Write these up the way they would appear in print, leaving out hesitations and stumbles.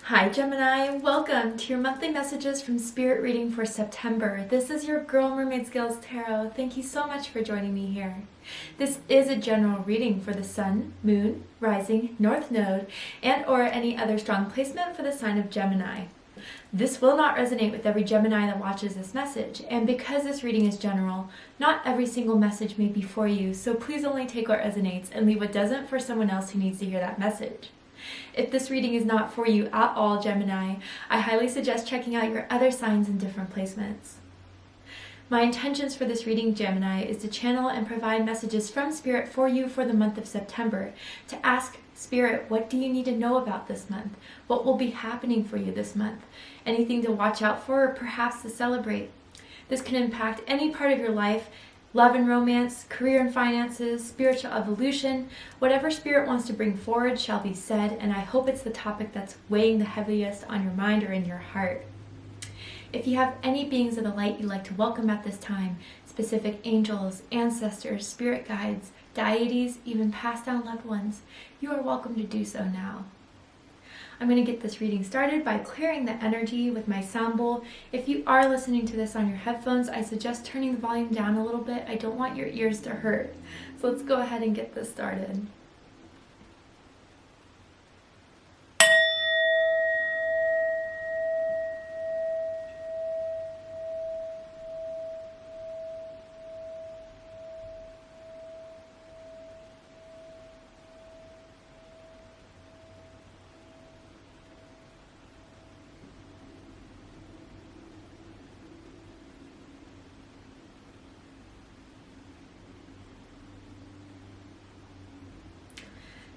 Hi Gemini, welcome to your monthly messages from Spirit Reading for September. This is your girl Mermaid Skills Tarot. Thank you so much for joining me here. This is a general reading for the Sun, Moon, Rising, North Node, and or any other strong placement for the sign of Gemini. This will not resonate with every Gemini that watches this message, and because this reading is general, not every single message may be for you, so please only take what resonates and leave what doesn't for someone else who needs to hear that message. If this reading is not for you at all, Gemini, I highly suggest checking out your other signs in different placements. My intentions for this reading, Gemini, is to channel and provide messages from Spirit for you for the month of September, to ask Spirit, what do you need to know about this month? What will be happening for you this month? Anything to watch out for or perhaps to celebrate? This can impact any part of your life, love and romance, career and finances, spiritual evolution. Whatever Spirit wants to bring forward shall be said, and I hope it's the topic that's weighing the heaviest on your mind or in your heart. If you have any beings of the light you'd like to welcome at this time, specific angels, ancestors, spirit guides, deities, even passed down loved ones, you are welcome to do so now. I'm going to get this reading started by clearing the energy with my sound bowl. If you are listening to this on your headphones, I suggest turning the volume down a little bit. I don't want your ears to hurt. So let's go ahead and get this started.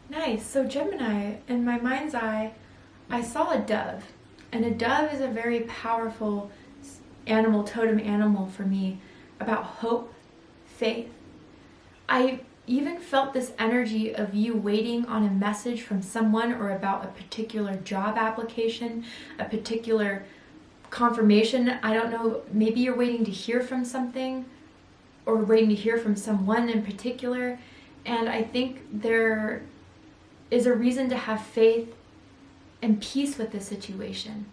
Nice. So Gemini, in my mind's eye, I saw a dove. And a dove is a very powerful animal, totem animal for me, about hope, faith. I even felt this energy of you waiting on a message from someone or about a particular job application, a particular confirmation. I don't know, maybe you're waiting to hear from something or waiting to hear from someone in particular. And I think there is a reason to have faith and peace with the situation.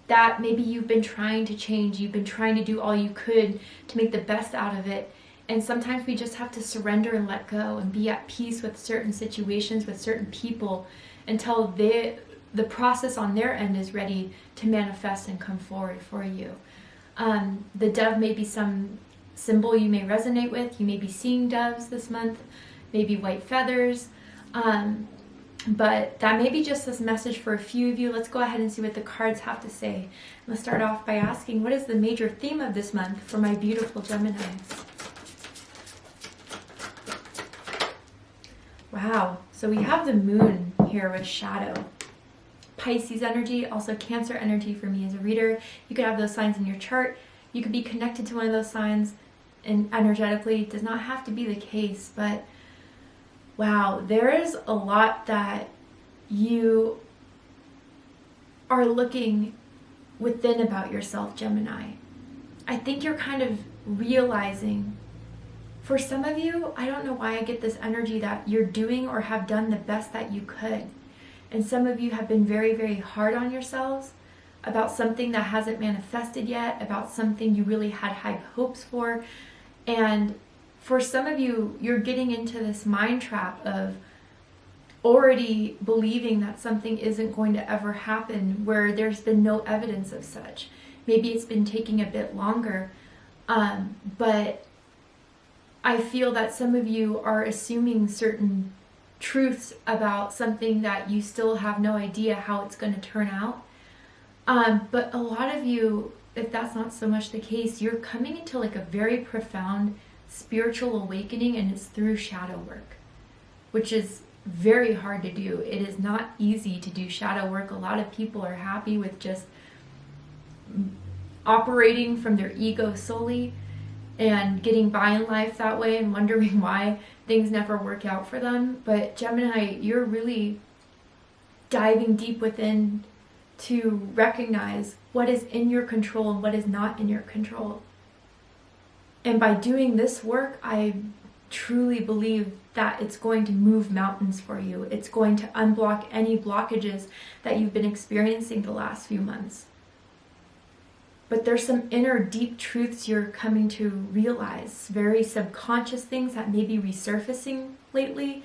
That maybe you've been trying to change, you've been trying to do all you could to make the best out of it. And sometimes we just have to surrender and let go and be at peace with certain situations, with certain people, until the process on their end is ready to manifest and come forward for you. The dove may be some symbol you may resonate with. You may be seeing doves this month, maybe white feathers. But that may be just this message for a few of you. Let's go ahead and see what the cards have to say. Let's start off by asking, what is the major theme of this month for my beautiful Geminis? Wow, so we have the moon here with shadow. Pisces energy, also Cancer energy for me as a reader. You could have those signs in your chart. You could be connected to one of those signs, and energetically it does not have to be the case, but wow, there is a lot that you are looking within about yourself, Gemini. I think you're kind of realizing, for some of you, I don't know why I get this energy that you're doing or have done the best that you could. And some of you have been very, very hard on yourselves about something that hasn't manifested yet, about something you really had high hopes for. And for some of you, you're getting into this mind trap of already believing that something isn't going to ever happen where there's been no evidence of such. Maybe it's been taking a bit longer, but I feel that some of you are assuming certain truths about something that you still have no idea how it's going to turn out. But a lot of you, if that's not so much the case, you're coming into like a very profound spiritual awakening, and it's through shadow work, which is very hard to do. It is not easy to do shadow work. A lot of people are happy with just operating from their ego solely and getting by in life that way and wondering why things never work out for them. But Gemini, you're really diving deep within to recognize what is in your control and what is not in your control. And by doing this work, I truly believe that it's going to move mountains for you. It's going to unblock any blockages that you've been experiencing the last few months. But there's some inner deep truths you're coming to realize, very subconscious things that may be resurfacing lately,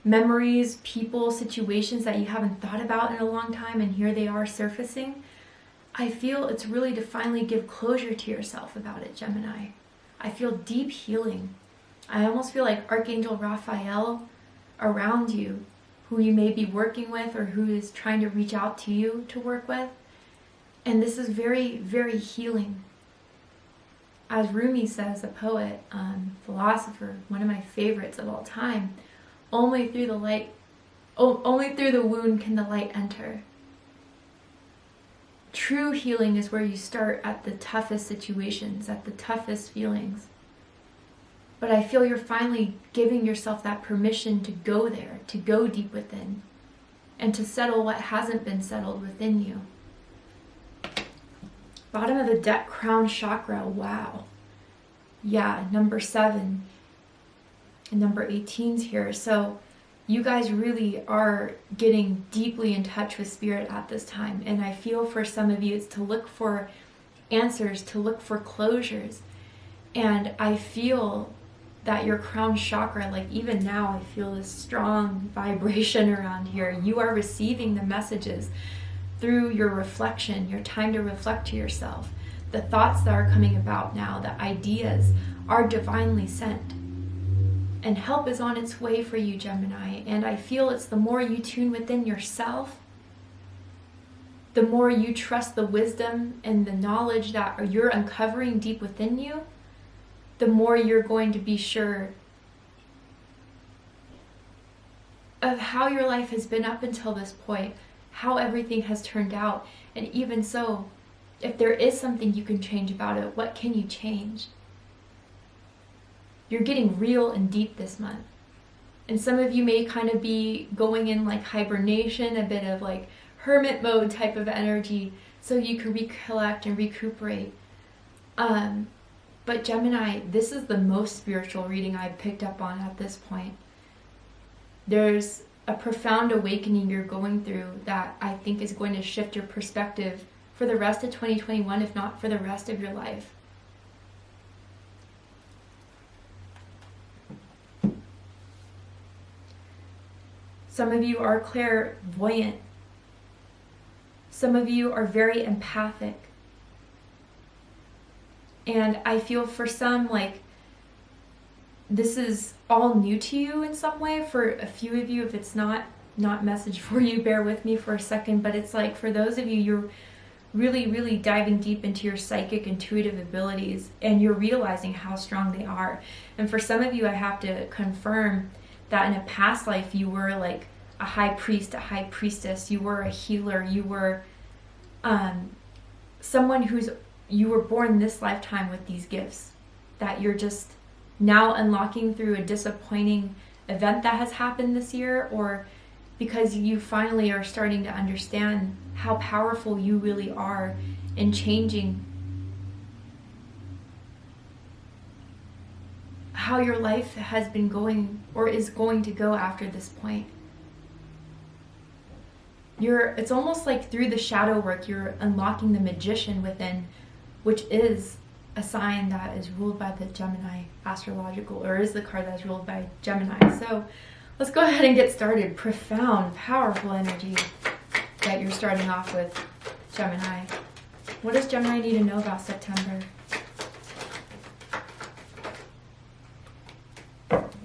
memories, people, situations that you haven't thought about in a long time, and here they are surfacing. I feel it's really to finally give closure to yourself about it, Gemini. I feel deep healing. I almost feel like Archangel Raphael around you, who you may be working with or who is trying to reach out to you to work with. And this is very, very healing. As Rumi says, a poet, philosopher, one of my favorites of all time, only through the wound can the light enter. True healing is where you start at the toughest situations, at the toughest feelings. But I feel you're finally giving yourself that permission to go there, to go deep within, and to settle what hasn't been settled within you. Bottom of the deck, crown chakra, wow. Yeah, number 7 and number 18's here. So you guys really are getting deeply in touch with spirit at this time. And I feel for some of you, it's to look for answers, to look for closures. And I feel that your crown chakra, like even now, I feel this strong vibration around here. You are receiving the messages through your reflection, your time to reflect to yourself. The thoughts that are coming about now, the ideas are divinely sent. And help is on its way for you, Gemini. And I feel it's the more you tune within yourself, the more you trust the wisdom and the knowledge that you're uncovering deep within you, the more you're going to be sure of how your life has been up until this point, how everything has turned out. And even so, if there is something you can change about it, what can you change? You're getting real and deep this month. And some of you may kind of be going in like hibernation, a bit of like hermit mode type of energy, so you can recollect and recuperate. But Gemini, this is the most spiritual reading I've picked up on at this point. There's a profound awakening you're going through that I think is going to shift your perspective for the rest of 2021, if not for the rest of your life. Some of you are clairvoyant. Some of you are very empathic. And I feel for some like this is all new to you in some way. For a few of you, if it's not message for you, bear with me for a second. But it's like for those of you, you're really, really diving deep into your psychic intuitive abilities and you're realizing how strong they are. And for some of you, I have to confirm that in a past life you were like a high priest, a high priestess, you were a healer, you were someone you were born this lifetime with these gifts that you're just now unlocking through a disappointing event that has happened this year, or because you finally are starting to understand how powerful you really are in changing how your life has been going or is going to go after this point. It's almost like through the shadow work, you're unlocking the magician within, which is a sign that is ruled by the Gemini astrological, or is the card that is ruled by Gemini. So let's go ahead and get started. Profound, powerful energy that you're starting off with, Gemini. What does Gemini need to know about September?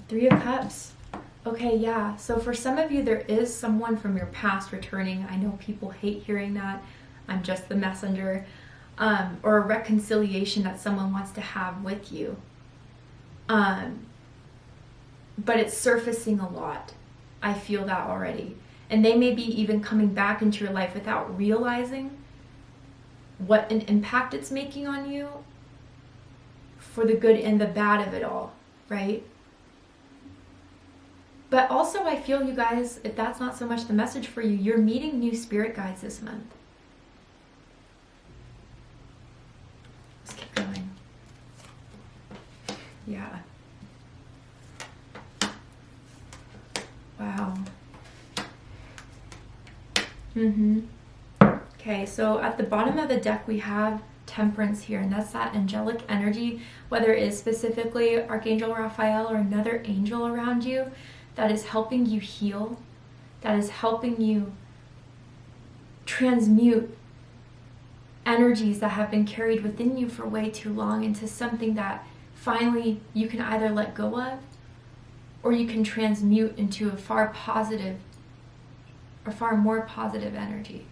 3 of Cups. Okay, yeah. So for some of you, there is someone from your past returning. I know people hate hearing that. I'm just the messenger. Or a reconciliation that someone wants to have with you. But it's surfacing a lot. I feel that already. And they may be even coming back into your life without realizing what an impact it's making on you, for the good and the bad of it all, right? But also I feel, you guys, if that's not so much the message for you, you're meeting new spirit guides this month. Let's keep going. Yeah. Okay, so at the bottom of the deck we have Temperance here, and that's that angelic energy, whether it is specifically Archangel Raphael or another angel around you that is helping you heal, that is helping you transmute energies that have been carried within you for way too long into something that finally you can either let go of or you can transmute into a far more positive energy.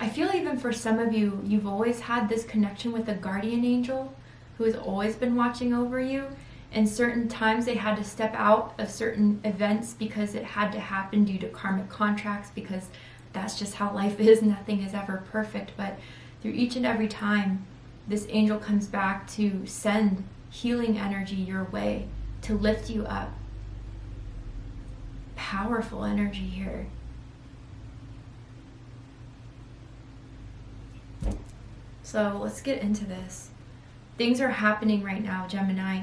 I feel even for some of you, you've always had this connection with a guardian angel who has always been watching over you. And certain times they had to step out of certain events because it had to happen due to karmic contracts, because that's just how life is. Nothing is ever perfect. But through each and every time, this angel comes back to send healing energy your way, to lift you up. Powerful energy here. So let's get into this. Things are happening right now, Gemini,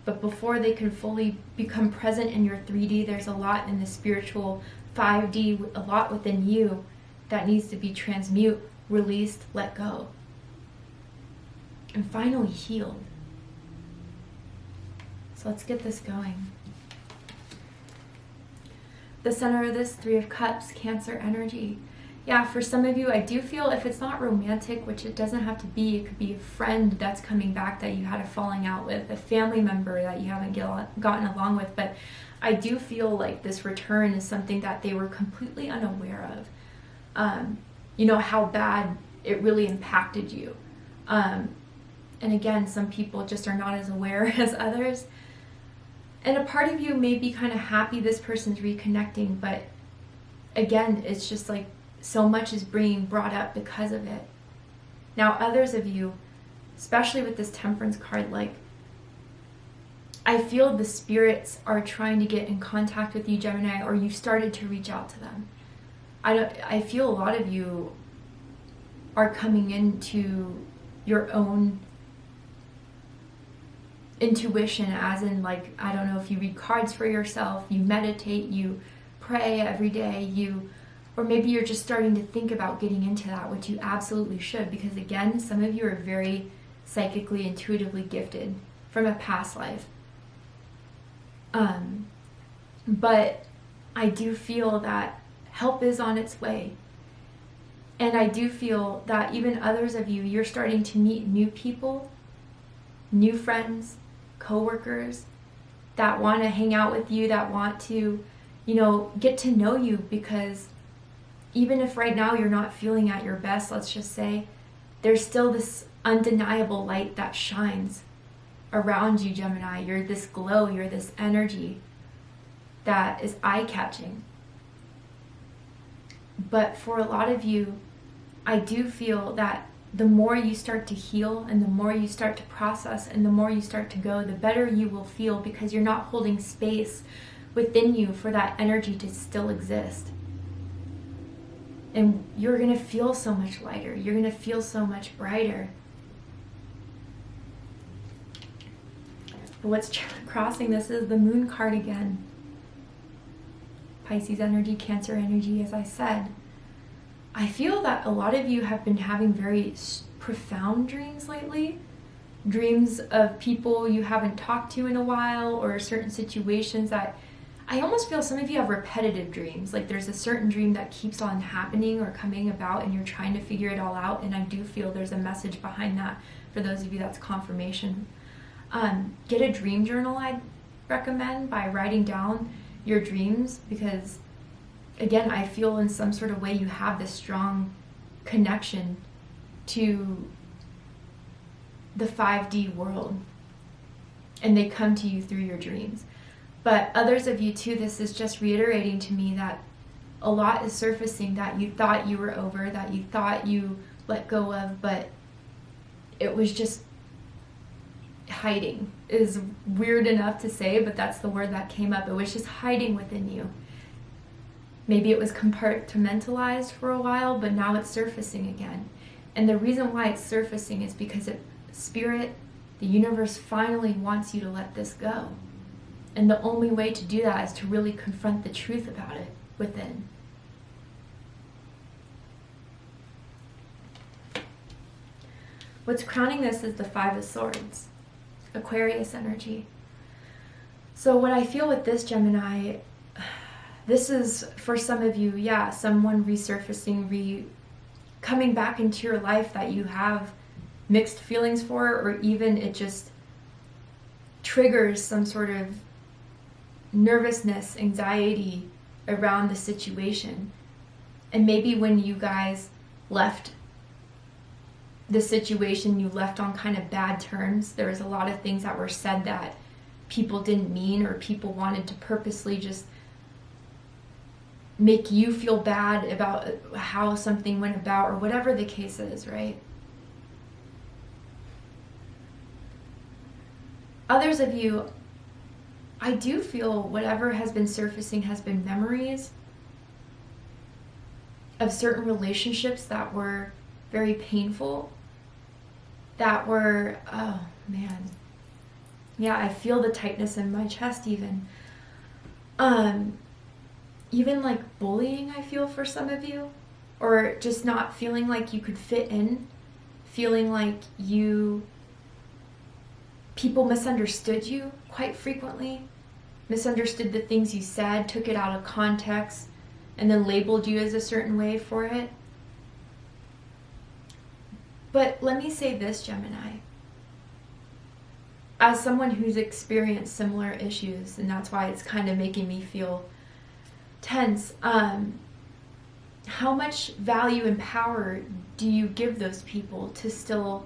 but before they can fully become present in your 3D, there's a lot in the spiritual 5D, a lot within you that needs to be transmute, released, let go, and finally healed. So let's get this going. The center of this, 3 of Cups, Cancer energy. Yeah, for some of you, I do feel if it's not romantic, which it doesn't have to be, it could be a friend that's coming back that you had a falling out with, a family member that you haven't gotten along with, but I do feel like this return is something that they were completely unaware of. You know, how bad it really impacted you. And again, some people just are not as aware as others. And a part of you may be kind of happy this person's reconnecting, but again, it's just like so much is being brought up because of it. Now, others of you, especially with this Temperance card, like, I feel the spirits are trying to get in contact with you, Gemini, or you've started to reach out to them. I feel a lot of you are coming into your own intuition, as in, like, I don't know if you read cards for yourself, you meditate, you pray every day, or maybe you're just starting to think about getting into that, which you absolutely should, because again, some of you are very psychically, intuitively gifted from a past life. But I do feel that help is on its way. And I do feel that even others of you, you're starting to meet new people, new friends, coworkers that want to hang out with you, that want to, you know, get to know you, because even if right now you're not feeling at your best, let's just say, there's still this undeniable light that shines around you, Gemini. You're this glow, you're this energy that is eye-catching. But for a lot of you, I do feel that the more you start to heal and the more you start to process and the more you start to go, the better you will feel, because you're not holding space within you for that energy to still exist. And you're going to feel so much lighter. You're going to feel so much brighter. But what's crossing this is the Moon card again. Pisces energy, Cancer energy, as I said. I feel that a lot of you have been having very profound dreams lately. Dreams of people you haven't talked to in a while, or certain situations that I almost feel some of you have repetitive dreams. Like there's a certain dream that keeps on happening or coming about and you're trying to figure it all out. And I do feel there's a message behind that. For those of you, that's confirmation. Get a dream journal, I'd recommend, by writing down your dreams, because again, I feel in some sort of way you have this strong connection to the 5D world, and they come to you through your dreams. But others of you too, this is just reiterating to me that a lot is surfacing that you thought you were over, that you thought you let go of, but it was just hiding. Is weird enough to say, but that's the word that came up. It was just hiding within you. Maybe it was compartmentalized for a while, but now it's surfacing again. And the reason why it's surfacing is because Spirit, the universe, finally wants you to let this go. And the only way to do that is to really confront the truth about it within. What's crowning this is the Five of Swords, Aquarius energy. So what I feel with this, Gemini, this is for some of you, yeah, someone resurfacing, coming back into your life that you have mixed feelings for, or even it just triggers some sort of nervousness, anxiety around the situation. And maybe when you guys left the situation, you left on kind of bad terms. There was a lot of things that were said that people didn't mean, or people wanted to purposely just make you feel bad about how something went about, or whatever the case is, right? Others of you, I do feel whatever has been surfacing has been memories of certain relationships that were very painful, that were, oh man, yeah, I feel the tightness in my chest even. Even like bullying, I feel, for some of you, or just not feeling like you could fit in, feeling like people misunderstood you quite frequently, misunderstood the things you said, took it out of context, and then labeled you as a certain way for it. But let me say this, Gemini. As someone who's experienced similar issues, and that's why it's kind of making me feel tense, how much value and power do you give those people to still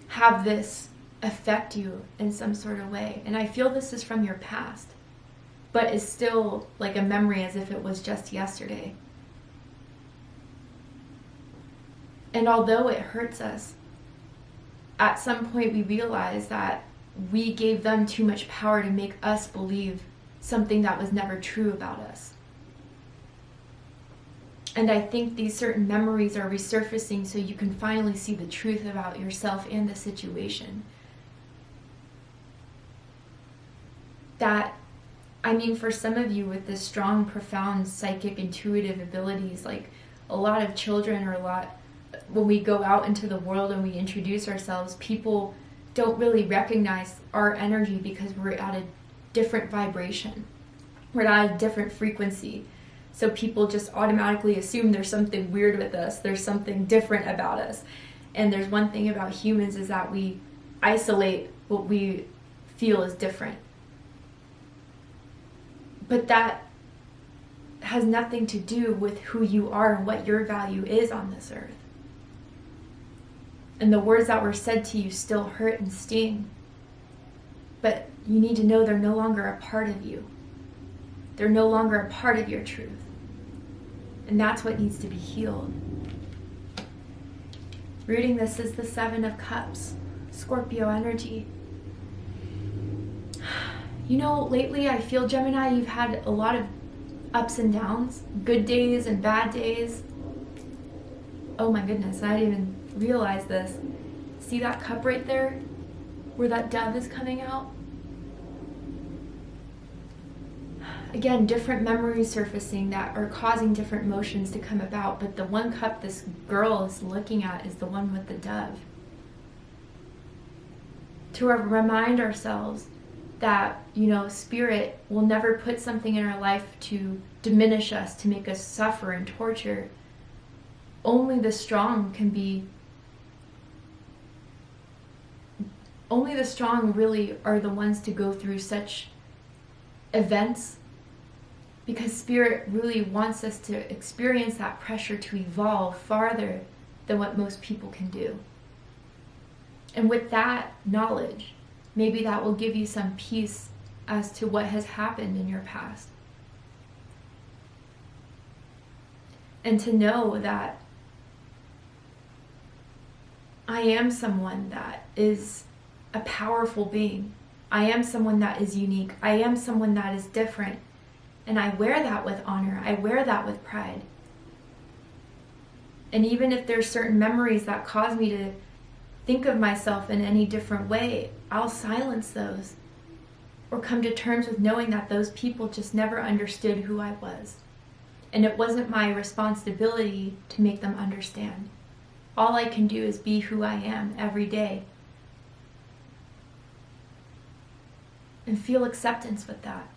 have this affect you in some sort of way? And I feel this is from your past, but is still like a memory as if it was just yesterday. And although it hurts us, at some point we realize that we gave them too much power to make us believe something that was never true about us. And I think these certain memories are resurfacing so you can finally see the truth about yourself and the situation. That, I mean, for some of you with this strong, profound psychic, intuitive abilities, like a lot of children, or when we go out into the world and we introduce ourselves, people don't really recognize our energy because we're at a different vibration. We're at a different frequency. So people just automatically assume there's something weird with us. There's something different about us. And there's one thing about humans is that we isolate what we feel is different. But that has nothing to do with who you are and what your value is on this earth. And the words that were said to you still hurt and sting. But you need to know they're no longer a part of you. They're no longer a part of your truth. And that's what needs to be healed. Rooting this is the Seven of Cups, Scorpio energy. You know, lately I feel, Gemini, you've had a lot of ups and downs, good days and bad days. Oh my goodness, I didn't even realize this. See that cup right there where that dove is coming out? Again, different memories surfacing that are causing different emotions to come about, but the one cup this girl is looking at is the one with the dove. To remind ourselves that, you know, Spirit will never put something in our life to diminish us, to make us suffer and torture. Only the strong really are the ones to go through such events, because Spirit really wants us to experience that pressure to evolve farther than what most people can do. And with that knowledge, maybe that will give you some peace as to what has happened in your past. And to know that I am someone that is a powerful being. I am someone that is unique. I am someone that is different. And I wear that with honor. I wear that with pride. And even if there's certain memories that cause me to think of myself in any different way, I'll silence those, or come to terms with knowing that those people just never understood who I was. And it wasn't my responsibility to make them understand. All I can do is be who I am every day. And feel acceptance with that.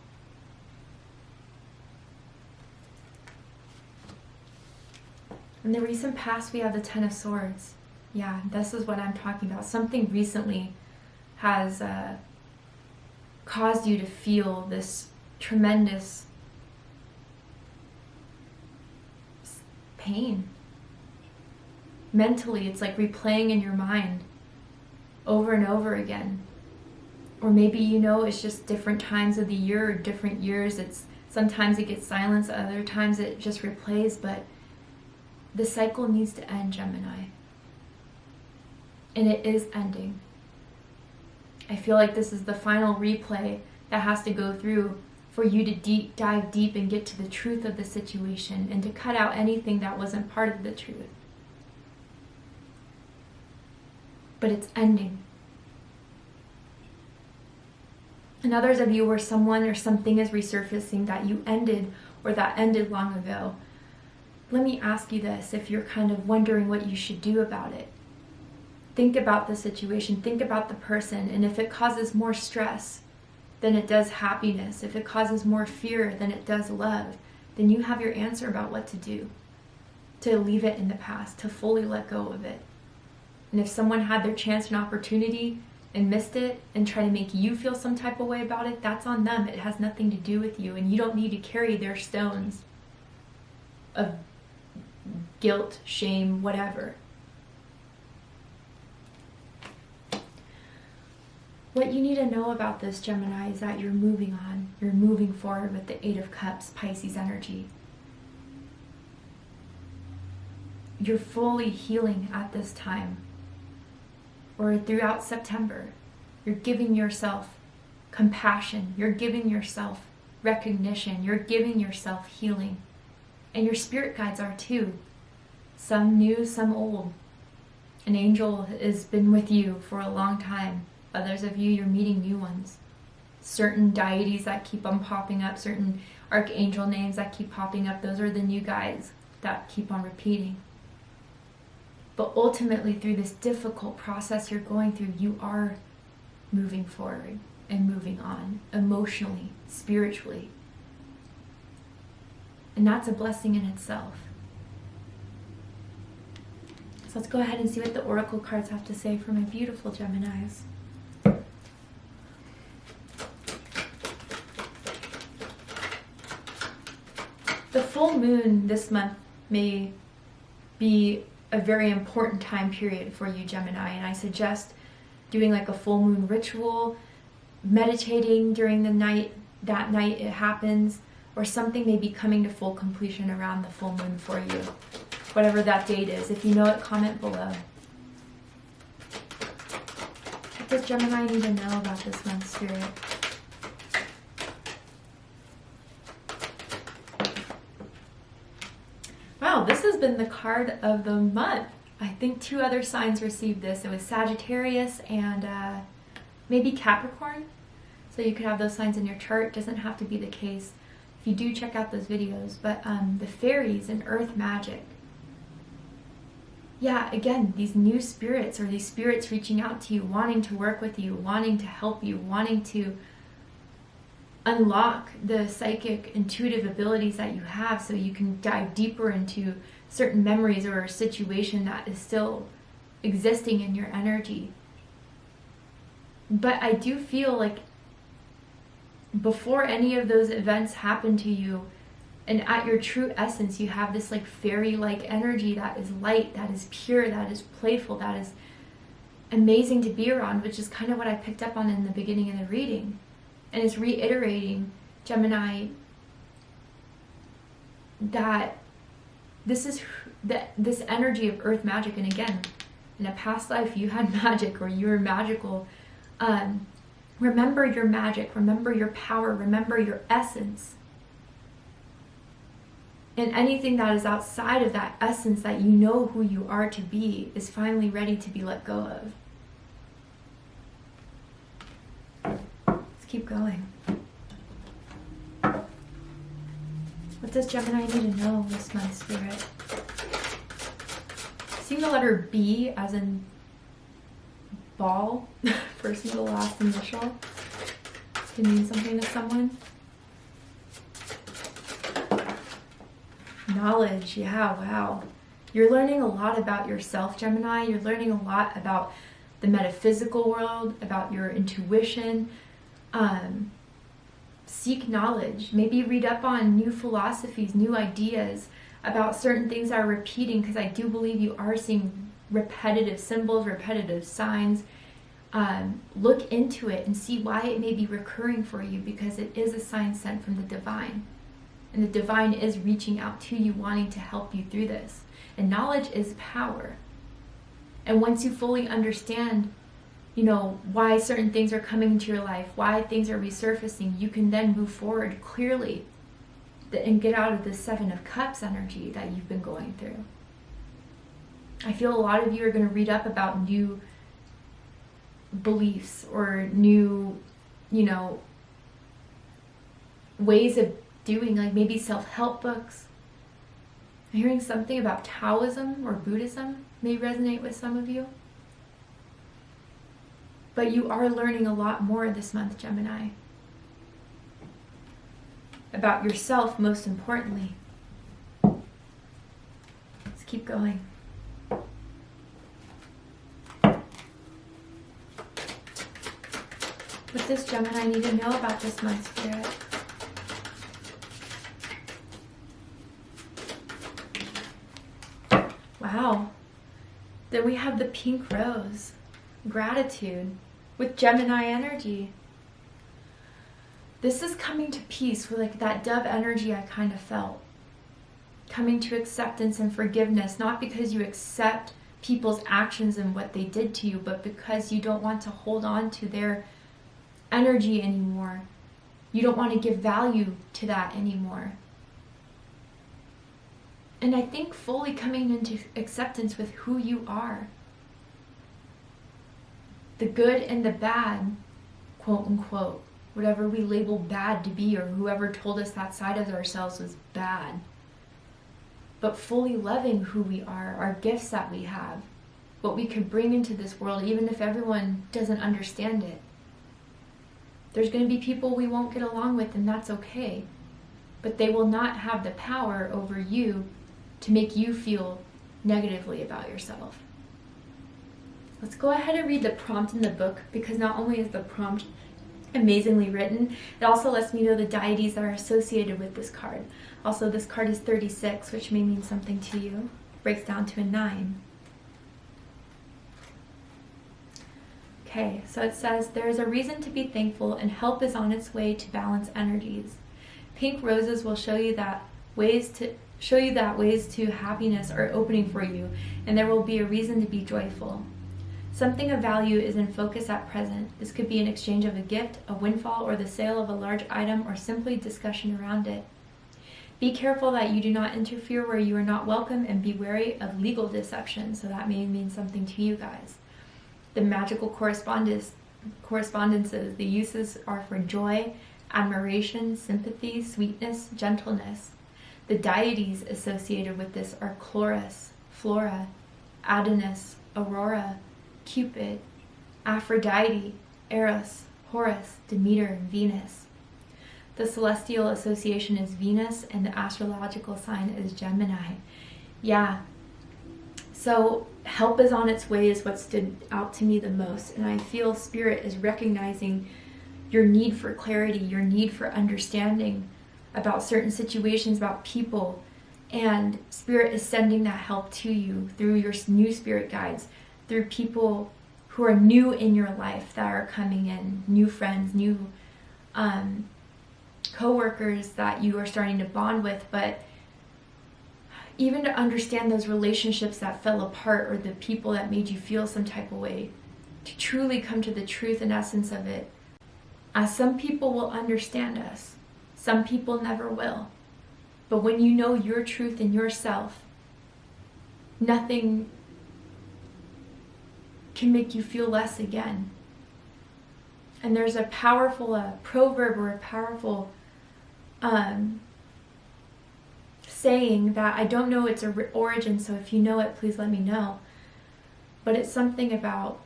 In the recent past, we have the Ten of Swords. Yeah, this is what I'm talking about. Something recently has caused you to feel this tremendous pain. Mentally, it's like replaying in your mind over and over again. Or maybe it's just different times of the year or different years. Sometimes it gets silenced, other times it just replays, but the cycle needs to end, Gemini. And it is ending. I feel like this is the final replay that has to go through for you to dive deep and get to the truth of the situation and to cut out anything that wasn't part of the truth. But it's ending. And others of you where someone or something is resurfacing that you ended or that ended long ago. Let me ask you this, if you're kind of wondering what you should do about it. Think about the situation, think about the person, and if it causes more stress than it does happiness, if it causes more fear than it does love, then you have your answer about what to do. To leave it in the past, to fully let go of it. And if someone had their chance and opportunity and missed it and try to make you feel some type of way about it, that's on them. It has nothing to do with you, and you don't need to carry their stones of guilt, shame, whatever. What you need to know about this, Gemini, is that you're moving on. You're moving forward with the Eight of Cups, Pisces energy. You're fully healing at this time, or throughout September. You're giving yourself compassion. You're giving yourself recognition. You're giving yourself healing. And your spirit guides are too. Some new, some old. An angel has been with you for a long time. Others of you, you're meeting new ones. Certain deities that keep on popping up, certain archangel names that keep popping up, those are the new guides that keep on repeating. But ultimately, through this difficult process you're going through, you are moving forward and moving on, emotionally, spiritually. And that's a blessing in itself. So let's go ahead and see what the oracle cards have to say for my beautiful Geminis. The full moon this month may be a very important time period for you, Gemini, and I suggest doing like a full moon ritual, meditating during the night, that night it happens, or something may be coming to full completion around the full moon for you, whatever that date is. If you know it, comment below. What does Gemini need to know about this month's spirit? Wow, this has been the card of the month. I think 2 other signs received this. It was Sagittarius and maybe Capricorn. So you could have those signs in your chart. It doesn't have to be the case if you do check out those videos. But the fairies and earth magic. Yeah, again, these new spirits, or these spirits reaching out to you, wanting to work with you, wanting to help you, wanting to unlock the psychic, intuitive abilities that you have so you can dive deeper into certain memories or a situation that is still existing in your energy. But I do feel like before any of those events happen to you, and at your true essence, you have this like fairy-like energy that is light, that is pure, that is playful, that is amazing to be around, which is kind of what I picked up on in the beginning of the reading. And it's reiterating, Gemini, that this is this energy of earth magic. And again, in a past life you had magic, or you were magical. Remember your magic, remember your power, remember your essence. And anything that is outside of that essence that you know who you are to be is finally ready to be let go of. Keep going. What does Gemini need to know this month, Spirit? seeing the letter B as in ball, first, middle, last initial, can mean something to someone. Knowledge, yeah, wow. You're learning a lot about yourself, Gemini. You're learning a lot about the metaphysical world, about your intuition. Seek knowledge. Maybe read up on new philosophies, new ideas about certain things that are repeating, because I do believe you are seeing repetitive symbols, repetitive signs. Look into it and see why it may be recurring for you, because it is a sign sent from the divine. And the divine is reaching out to you, wanting to help you through this. And knowledge is power. And once you fully understand, why certain things are coming into your life, why things are resurfacing, you can then move forward clearly and get out of the Seven of Cups energy that you've been going through. I feel a lot of you are going to read up about new beliefs or new, ways of doing, like maybe self-help books. I'm hearing something about Taoism or Buddhism may resonate with some of you. But you are learning a lot more this month, Gemini. About yourself, most importantly. Let's keep going. What does Gemini need to know about this month's spirit? Wow. Then we have the pink rose, gratitude, with Gemini energy. This is coming to peace with like that dove energy I kind of felt. Coming to acceptance and forgiveness, not because you accept people's actions and what they did to you, but because you don't want to hold on to their energy anymore. You don't want to give value to that anymore. And I think fully coming into acceptance with who you are. The good and the bad, quote unquote, whatever we label bad to be, or whoever told us that side of ourselves was bad. But fully loving who we are, our gifts that we have, what we can bring into this world, even if everyone doesn't understand it. There's going to be people we won't get along with, and that's okay. But they will not have the power over you to make you feel negatively about yourself. Let's go ahead and read the prompt in the book, because not only is the prompt amazingly written, it also lets me know the deities that are associated with this card. Also, this card is 36, which may mean something to you. Breaks down to a 9. Okay, so it says, there is a reason to be thankful, and help is on its way to balance energies. Pink roses will show you that ways to happiness are opening for you, and there will be a reason to be joyful. Something of value is in focus at present. This could be an exchange of a gift, a windfall, or the sale of a large item, or simply discussion around it. Be careful that you do not interfere where you are not welcome, and be wary of legal deception. So that may mean something to you guys. The magical correspondences, the uses are for joy, admiration, sympathy, sweetness, gentleness. The deities associated with this are Chloris, Flora, Adonis, Aurora, Cupid, Aphrodite, Eros, Horus, Demeter, and Venus. The celestial association is Venus, and the astrological sign is Gemini. Yeah. So help is on its way is what stood out to me the most. And I feel Spirit is recognizing your need for clarity, your need for understanding about certain situations, about people. And Spirit is sending that help to you through your new spirit guides, through people who are new in your life that are coming in, new friends, new co-workers that you are starting to bond with. But even to understand those relationships that fell apart, or the people that made you feel some type of way, to truly come to the truth and essence of it. As some people will understand us, some people never will. But when you know your truth in yourself, nothing can make you feel less again. And there's a powerful proverb, or a powerful saying that I don't know its origin, so if you know it, please let me know. But it's something about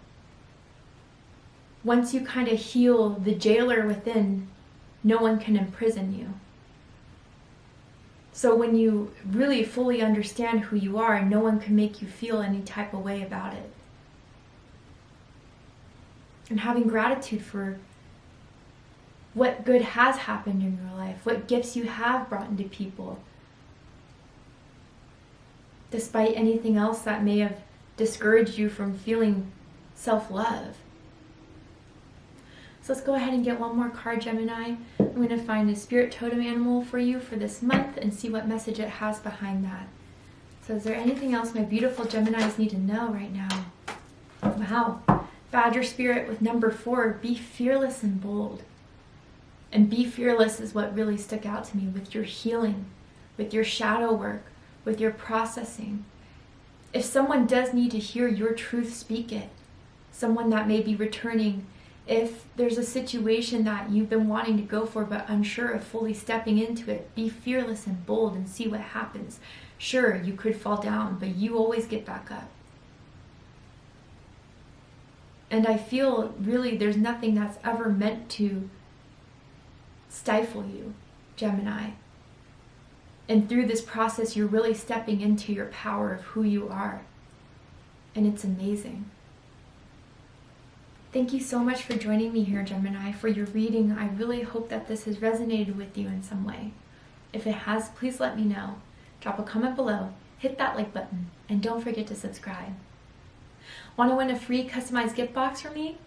once you kind of heal the jailer within, no one can imprison you. So when you really fully understand who you are, no one can make you feel any type of way about it. And having gratitude for what good has happened in your life, what gifts you have brought into people, despite anything else that may have discouraged you from feeling self-love. So let's go ahead and get one more card, Gemini. I'm going to find a spirit totem animal for you for this month and see what message it has behind that. So is there anything else my beautiful Geminis need to know right now? Wow. Badger spirit with number 4, be fearless and bold. And be fearless is what really stuck out to me with your healing, with your shadow work, with your processing. If someone does need to hear your truth, speak it. Someone that may be returning. If there's a situation that you've been wanting to go for but unsure of fully stepping into it, be fearless and bold and see what happens. Sure, you could fall down, but you always get back up. And I feel really there's nothing that's ever meant to stifle you, Gemini. And through this process, you're really stepping into your power of who you are. And it's amazing. Thank you so much for joining me here, Gemini, for your reading. I really hope that this has resonated with you in some way. If it has, please let me know. Drop a comment below, hit that like button, and don't forget to subscribe. Want to win a free customized gift box from me?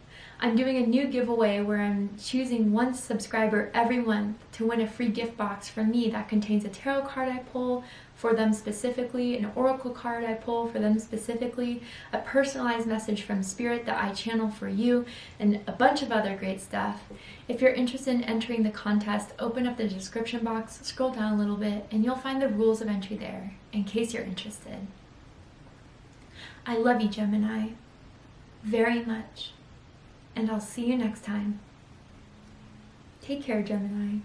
I'm doing a new giveaway where I'm choosing one subscriber every month to win a free gift box from me that contains a tarot card I pull for them specifically, an oracle card I pull for them specifically, a personalized message from Spirit that I channel for you, and a bunch of other great stuff. If you're interested in entering the contest, open up the description box, scroll down a little bit, and you'll find the rules of entry there in case you're interested. I love you, Gemini, very much. And I'll see you next time. Take care, Gemini.